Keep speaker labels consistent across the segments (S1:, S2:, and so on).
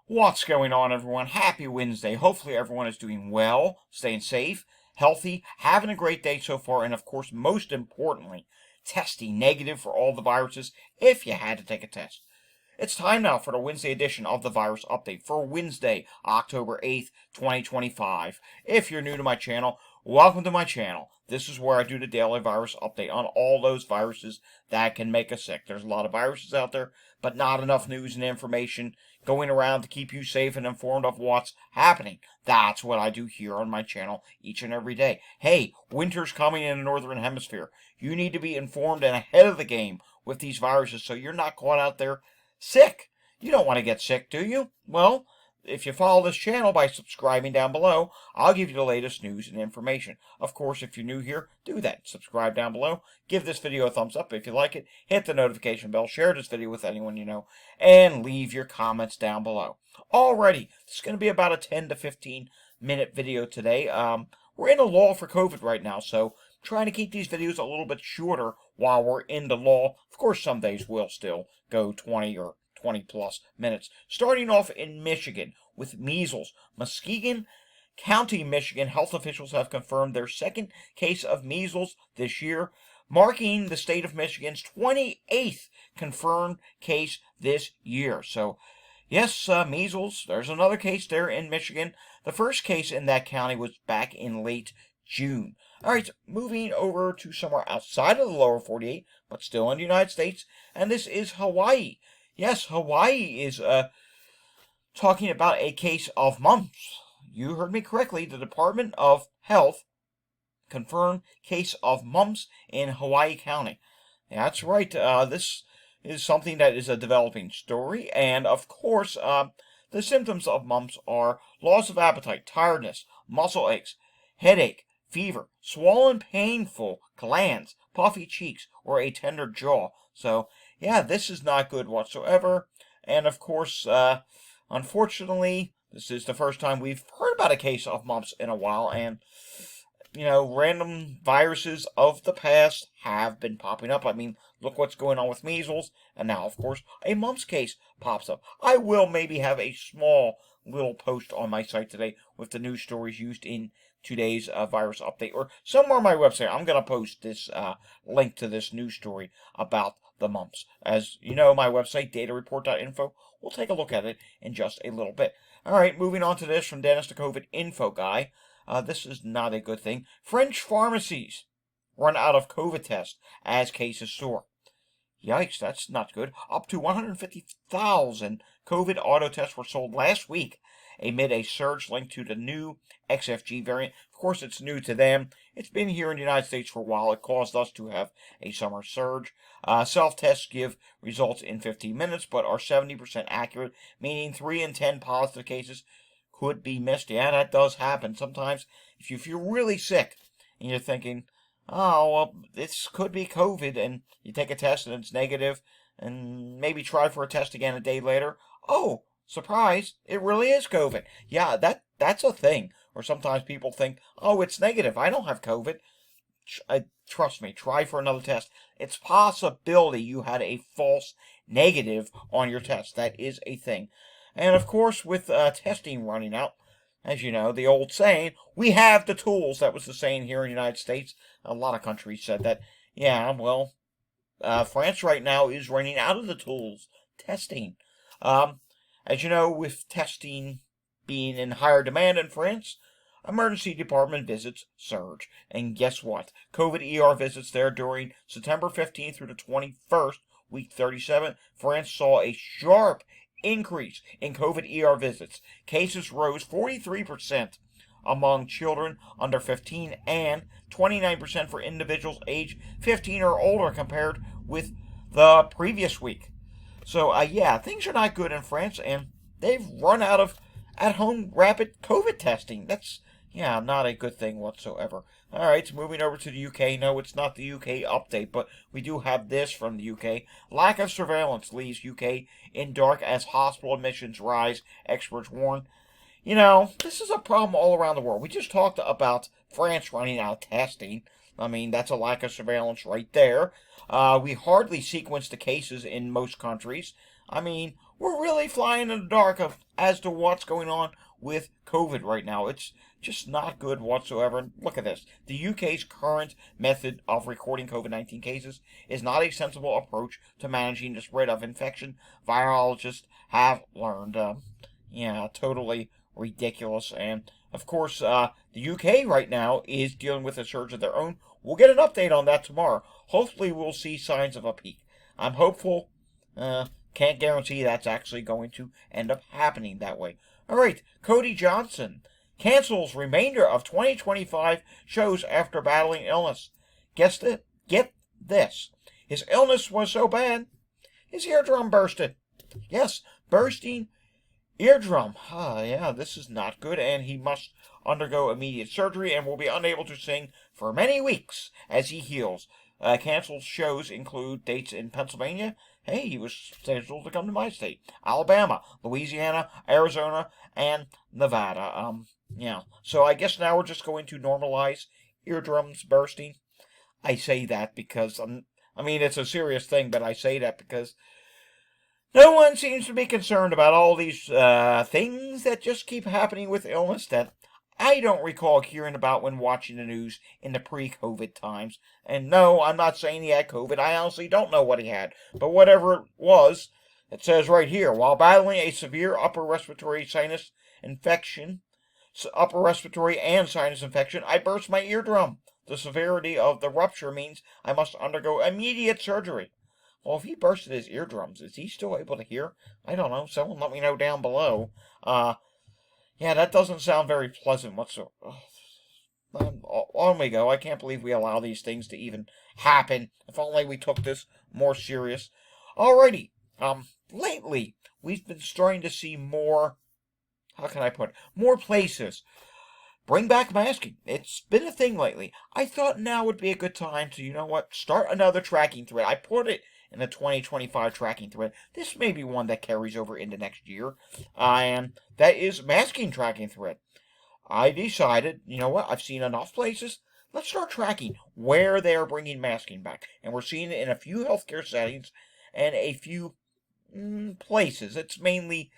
S1: What's going on, everyone? Happy Wednesday. Hopefully everyone is doing well, staying safe, healthy, having a great day so far, and of course, most importantly, testing negative for all the viruses if you had to take a test. It's time now for the Wednesday edition of the Virus Update for Wednesday, October 8th, 2025. If you're new to my channel, welcome to my channel. This is where I do the daily virus update on all those viruses that can make us sick. There's a lot of viruses out there, but not enough news and information going around to keep you safe and informed of what's happening. That's what I do here on my channel each and every day. Hey, winter's coming in the Northern Hemisphere. You need to be informed and ahead of the game with these viruses so you're not caught out there sick. You don't want to get sick, do you? Well, if you follow this channel by subscribing down below, I'll give you the latest news and information. Of course, if you're new here, do that. Subscribe down below. Give this video a thumbs up if you like it. Hit the notification bell. Share this video with anyone you know. And leave your comments down below. Alrighty, this is going to be about a 10 to 15 minute video today. We're in a lull for COVID right now, so trying to keep these videos a little bit shorter while we're in the lull. Of course, some days will still go 20 or 20 plus minutes. Starting off in Michigan with measles. Muskegon County, Michigan health officials have confirmed their second case of measles this year, marking the state of Michigan's 28th confirmed case this year. So, yes, measles. There's another case there in Michigan. The first case in that county was back in late June. All right, moving over to somewhere outside of the lower 48, but still in the United States, and this is Hawaii. Yes, Hawaii is talking about a case of mumps. You heard me correctly. The Department of Health confirmed case of mumps in Hawaii County. That's right. This is something that is a developing story, and of course, the symptoms of mumps are loss of appetite, tiredness, muscle aches, headache, fever, swollen, painful glands, puffy cheeks, or a tender jaw. So, yeah, this is not good whatsoever. And of course, unfortunately, this is the first time we've heard about a case of mumps in a while. And, you know, random viruses of the past have been popping up. I mean, look what's going on with measles. And now, of course, a mumps case pops up. I will maybe have a small little post on my site today with the news stories used in today's virus update, or somewhere on my website. I'm going to post this link to this news story about the mumps. As you know, my website, datareport.info, we'll take a look at it in just a little bit. All right, moving on to this from Dennis, the COVID info guy. This is not a good thing. French pharmacies run out of COVID tests as cases soar. Yikes, that's not good. Up to 150,000 COVID auto tests were sold last week amid a surge linked to the new XFG variant. Of course, it's new to them. It's been here in the United States for a while. It caused us to have a summer surge. Self-tests give results in 15 minutes, but are 70% accurate, meaning 3 in 10 positive cases could be missed. Yeah, that does happen. Sometimes, if you feel really sick and you're thinking, oh, well, this could be COVID, and you take a test and it's negative, and maybe try for a test again a day later. Oh, surprise, it really is COVID. Yeah, that's a thing. Or sometimes people think, oh, it's negative. I don't have COVID. Trust me, try for another test. It's possibility you had a false negative on your test. That is a thing. And of course, with testing running out, as you know, the old saying, we have the tools. That was the saying here in the United States. A lot of countries said that. Yeah, well, France right now is running out of the tools. Testing. As you know, with testing being in higher demand in France, emergency department visits surge. And guess what? COVID ER visits there during September 15th through the 21st, week 37, France saw a sharp increase in COVID ER visits. Cases rose 43% among children under 15 and 29% for individuals aged 15 or older compared with the previous week. So, yeah, things are not good in France, and they've run out of at-home rapid COVID testing. That's, yeah, not a good thing whatsoever. All right, moving over to the UK. No, it's not the UK update, but we do have this from the UK. Lack of surveillance leaves UK in dark as hospital admissions rise, experts warn. You know, this is a problem all around the world. We just talked about France running out of testing. I mean, that's a lack of surveillance right there. We hardly sequence the cases in most countries. I mean, we're really flying in the dark as to what's going on with COVID right now. It's just not good whatsoever. Look at this. The UK's current method of recording COVID-19 cases is not a sensible approach to managing the spread of infection. Virologists have learned. Totally ridiculous. And of course, the UK right now is dealing with a surge of their own. We'll get an update on that tomorrow. Hopefully, we'll see signs of a peak. I'm hopeful. Can't guarantee that's actually going to end up happening that way. All right, Cody Johnson cancels remainder of 2025 shows after battling illness. Guess it? Get this. His illness was so bad, his eardrum bursted. Yes, bursting eardrum. This is not good, and he must undergo immediate surgery and will be unable to sing for many weeks as he heals. Canceled shows include dates in Pennsylvania. Hey, he was scheduled to come to my state. Alabama, Louisiana, Arizona, and Nevada. So I guess now we're just going to normalize eardrums bursting. I say that because, it's a serious thing, but I say that because no one seems to be concerned about all these things that just keep happening with illness that I don't recall hearing about when watching the news in the pre-COVID times. And no, I'm not saying he had COVID. I honestly don't know what he had. But whatever it was, it says right here, while battling a severe upper respiratory and sinus infection, I burst my eardrum. The severity of the rupture means I must undergo immediate surgery. Well, if he bursted his eardrums, is he still able to hear? I don't know. Someone let me know down below. That doesn't sound very pleasant whatsoever. On we go. I can't believe we allow these things to even happen. If only we took this more serious. Alrighty. Lately, we've been starting to see more, more places bring back masking. It's been a thing lately. I thought now would be a good time to, start another tracking thread. I put it in the 2025 tracking thread. This may be one that carries over into next year. And that is masking tracking thread. I decided, I've seen enough places. Let's start tracking where they are bringing masking back. And we're seeing it in a few healthcare settings and a few places. It's mainly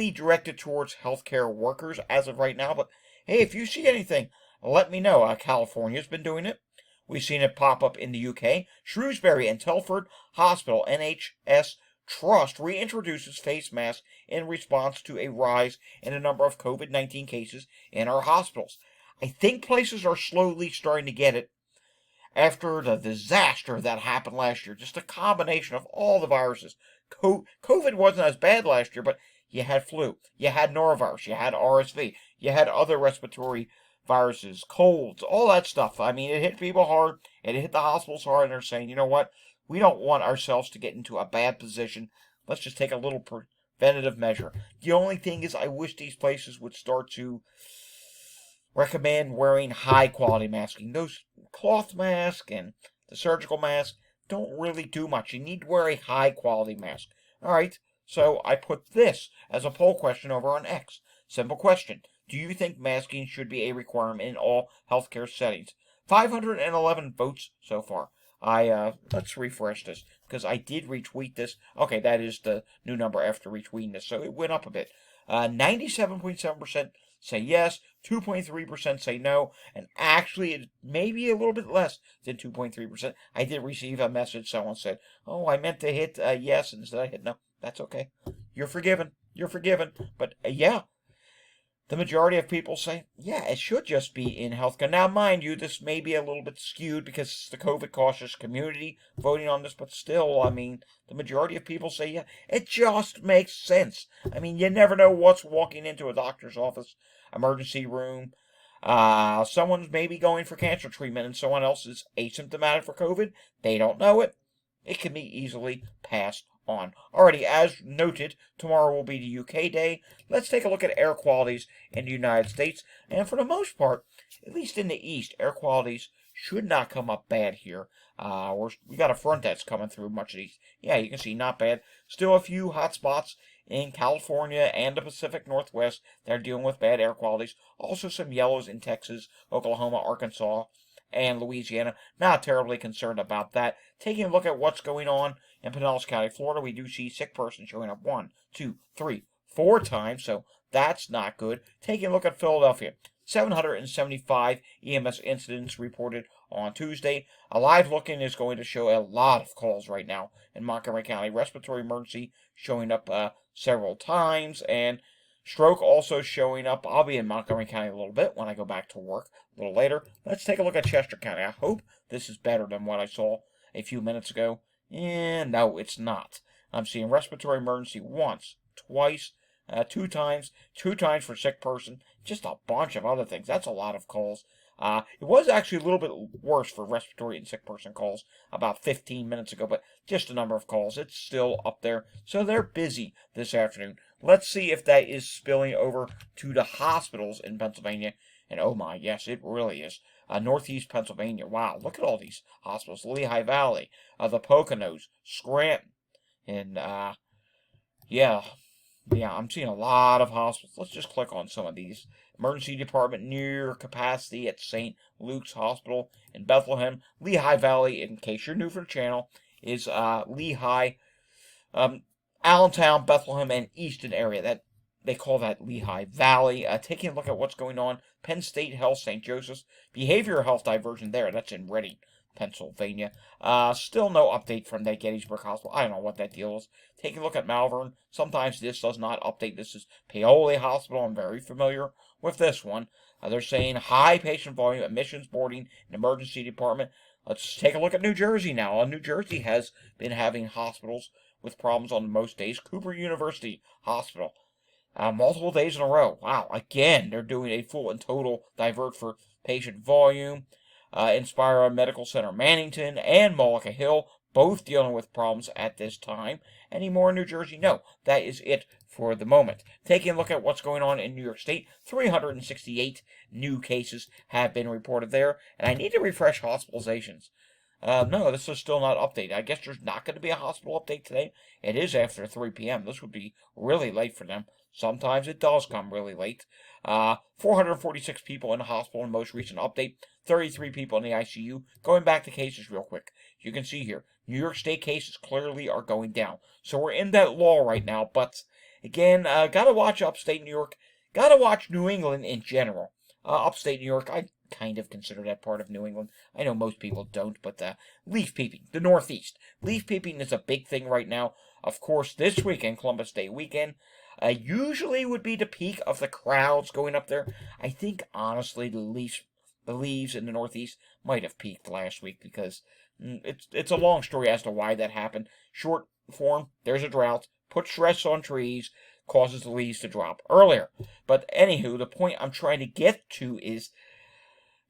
S1: directed towards healthcare workers as of right now. But hey, if you see anything, let me know. California's been doing it. We've seen it pop up in the UK. Shrewsbury and Telford Hospital NHS Trust reintroduces face masks in response to a rise in the number of COVID-19 cases in our hospitals. I think places are slowly starting to get it after the disaster that happened last year. Just a combination of all the viruses. COVID wasn't as bad last year, but you had flu, you had norovirus, you had RSV, you had other respiratory viruses, colds, all that stuff. It hit people hard, it hit the hospitals hard, and they're saying, you know what, we don't want ourselves to get into a bad position. Let's just take a little preventative measure. The only thing is I wish these places would start to recommend wearing high-quality masking. Those cloth masks and the surgical masks don't really do much. You need to wear a high-quality mask. All right, so I put this as a poll question over on X. Simple question. Do you think masking should be a requirement in all healthcare settings? 511 votes so far. Let's refresh this, because I did retweet this. Okay, that is the new number after retweeting this, so it went up a bit. 97.7% say yes, 2.3% say no, and actually it may be a little bit less than 2.3%. I did receive a message, someone said, oh, I meant to hit yes, and instead I hit no. That's okay. You're forgiven. But the majority of people say, yeah, it should just be in healthcare. Now, mind you, this may be a little bit skewed because it's the COVID cautious community voting on this, but still, the majority of people say, yeah, it just makes sense. You never know what's walking into a doctor's office, emergency room. Someone's maybe going for cancer treatment and someone else is asymptomatic for COVID. They don't know it. It can be easily passed on. Alrighty, as noted, tomorrow will be the UK day. Let's take a look at air qualities in the United States. And for the most part, at least in the East, air qualities should not come up bad here. We got a front that's coming through much of these. Yeah, you can see not bad. Still a few hot spots in California and the Pacific Northwest that are dealing with bad air qualities. Also some yellows in Texas, Oklahoma, Arkansas, and Louisiana. Not terribly concerned about that. Taking a look at what's going on in Pinellas County, Florida, we do see sick person showing up 1, 2, 3, 4 times, so that's not good. Taking a look at Philadelphia, 775 EMS incidents reported on Tuesday. A live look-in is going to show a lot of calls right now in Montgomery County. Respiratory emergency showing up several times, and stroke also showing up. I'll be in Montgomery County a little bit when I go back to work a little later. Let's take a look at Chester County. I hope this is better than what I saw a few minutes ago. And no, it's not. I'm seeing respiratory emergency once, twice, 2 times for sick person, just a bunch of other things. That's a lot of calls. It was actually a little bit worse for respiratory and sick person calls about 15 minutes ago, but just a number of calls. It's still up there, so they're busy this afternoon. Let's see if that is spilling over to the hospitals in Pennsylvania. And oh my, yes, it really is. Northeast Pennsylvania. Wow, look at all these hospitals. Lehigh Valley, the Poconos, Scranton, and yeah, I'm seeing a lot of hospitals. Let's just click on some of these. Emergency department near capacity at St. Luke's Hospital in Bethlehem. Lehigh Valley, in case you're new for the channel, is Lehigh, Allentown, Bethlehem, and Easton area. That they call that Lehigh Valley. Taking a look at what's going on. Penn State Health, St. Joseph's. Behavioral health diversion there. That's in Reading, Pennsylvania. Still no update from that Gettysburg Hospital. I don't know what that deal is. Taking a look at Malvern. Sometimes this does not update. This is Paoli Hospital. I'm very familiar with this one. They're saying high patient volume, admissions, boarding, and emergency department. Let's take a look at New Jersey now. New Jersey has been having hospitals with problems on most days. Cooper University Hospital. Multiple days in a row. Wow. Again, they're doing a full and total divert for patient volume. Inspire Medical Center Mannington and Mullica Hill, both dealing with problems at this time. Any more in New Jersey? No. That is it for the moment. Taking a look at what's going on in New York State, 368 new cases have been reported there. And I need to refresh hospitalizations. No, this is still not updated. I guess there's not going to be a hospital update today. It is after 3 p.m. This would be really late for them. Sometimes it does come really late. 446 people in the hospital in the most recent update. 33 people in the ICU. Going back to cases real quick. You can see here, New York State cases clearly are going down. So we're in that lull right now. But again, gotta watch upstate New York. Gotta watch New England in general. Upstate New York, I kind of consider that part of New England. I know most people don't, but leaf peeping, the Northeast. Leaf peeping is a big thing right now. Of course, this weekend, Columbus Day weekend, usually would be the peak of the crowds going up there. I think, honestly, the leaves in the Northeast might have peaked last week because it's a long story as to why that happened. Short form, there's a drought, put stress on trees, causes the leaves to drop earlier. But anywho, the point I'm trying to get to is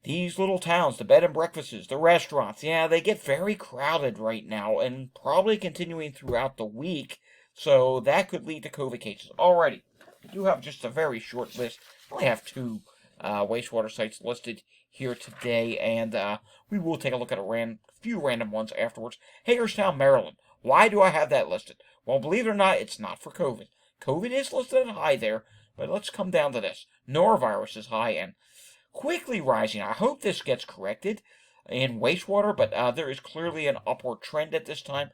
S1: these little towns, the bed and breakfasts, the restaurants, yeah, they get very crowded right now and probably continuing throughout the week. So that could lead to COVID cases. Alrighty, I do have just a very short list. I only have 2 wastewater sites listed here today, and we will take a look at a few random ones afterwards. Hagerstown, Maryland. Why do I have that listed? Well, believe it or not, it's not for COVID. COVID is listed at high there, but let's come down to this. Norovirus is high and quickly rising. I hope this gets corrected in wastewater, but there is clearly an upward trend at this time.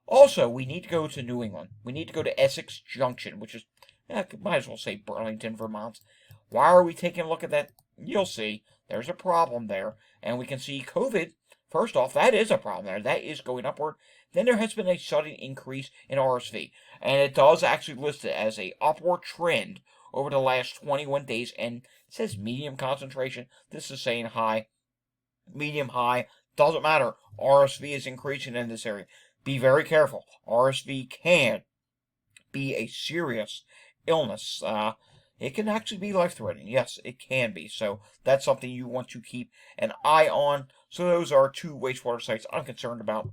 S1: Also, we need to go to New England. We need to go to Essex Junction, which is, might as well say Burlington, Vermont. Why are we taking a look at that? You'll see. There's a problem there. And we can see COVID, first off, that is a problem there. That is going upward. Then there has been a sudden increase in RSV. And it does actually list it as a upward trend over the last 21 days. And it says medium concentration. This is saying high, medium, high. Doesn't matter. RSV is increasing in this area. Be very careful. RSV can be a serious illness. It can actually be life-threatening. Yes, it can be. So that's something you want to keep an eye on. So those are 2 wastewater sites I'm concerned about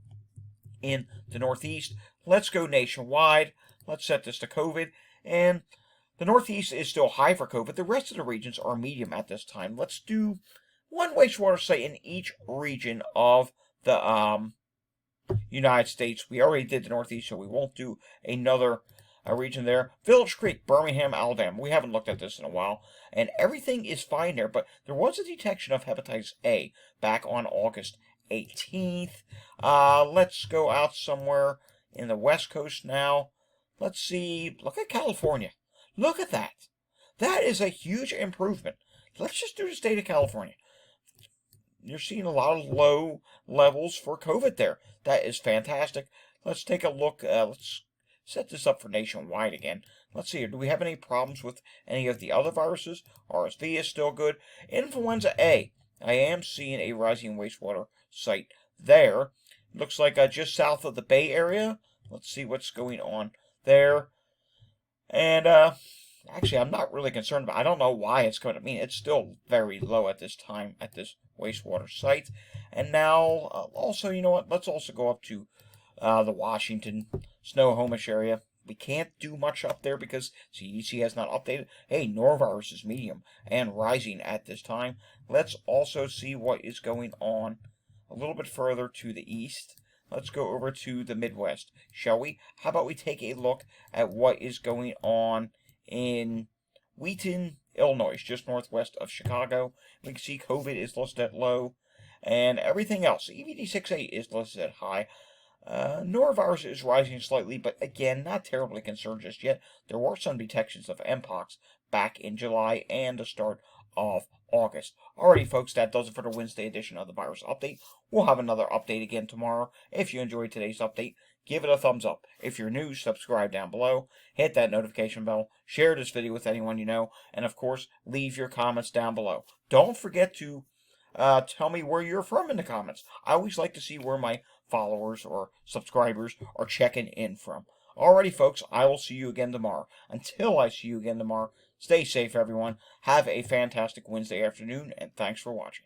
S1: in the Northeast. Let's go nationwide. Let's set this to COVID. And the Northeast is still high for COVID. The rest of the regions are medium at this time. Let's do 1 wastewater site in each region of the United States. We already did the Northeast, so we won't do another region there. Village Creek, Birmingham, Alabama. We haven't looked at this in a while, and everything is fine there, but there was a detection of hepatitis A back on August 18th. Let's go out somewhere in the West Coast now. Let's see. Look at California. Look at that. That is a huge improvement. Let's just do the state of California. You're seeing a lot of low levels for COVID there. That is fantastic. Let's take a look. Let's set this up for nationwide again. Let's see here. Do we have any problems with any of the other viruses? RSV is still good. Influenza A. I am seeing a rising wastewater site there. Looks like just south of the Bay Area. Let's see what's going on there. And actually, I'm not really concerned about it. I don't know why it's going to mean it's still very low at this time at this wastewater site. And now, also, you know what? Let's also go up to the Washington, Snohomish area. We can't do much up there because CDC has not updated. Hey, norovirus is medium and rising at this time. Let's also see what is going on a little bit further to the east. Let's go over to the Midwest, shall we? How about we take a look at what is going on in Wheaton, Illinois, just northwest of Chicago. We can see COVID is listed at low, and everything else. EVD68 is listed at high. Norovirus is rising slightly, but again, not terribly concerned just yet. There were some detections of Mpox back in July and the start of August. Alrighty, folks, that does it for the Wednesday edition of the Virus Update. We'll have another update again tomorrow. If you enjoyed today's update, give it a thumbs up. If you're new, subscribe down below. Hit that notification bell. Share this video with anyone you know. And, of course, leave your comments down below. Don't forget to tell me where you're from in the comments. I always like to see where my followers or subscribers are checking in from. Alrighty, folks, I will see you again tomorrow. Until I see you again tomorrow, stay safe, everyone. Have a fantastic Wednesday afternoon, and thanks for watching.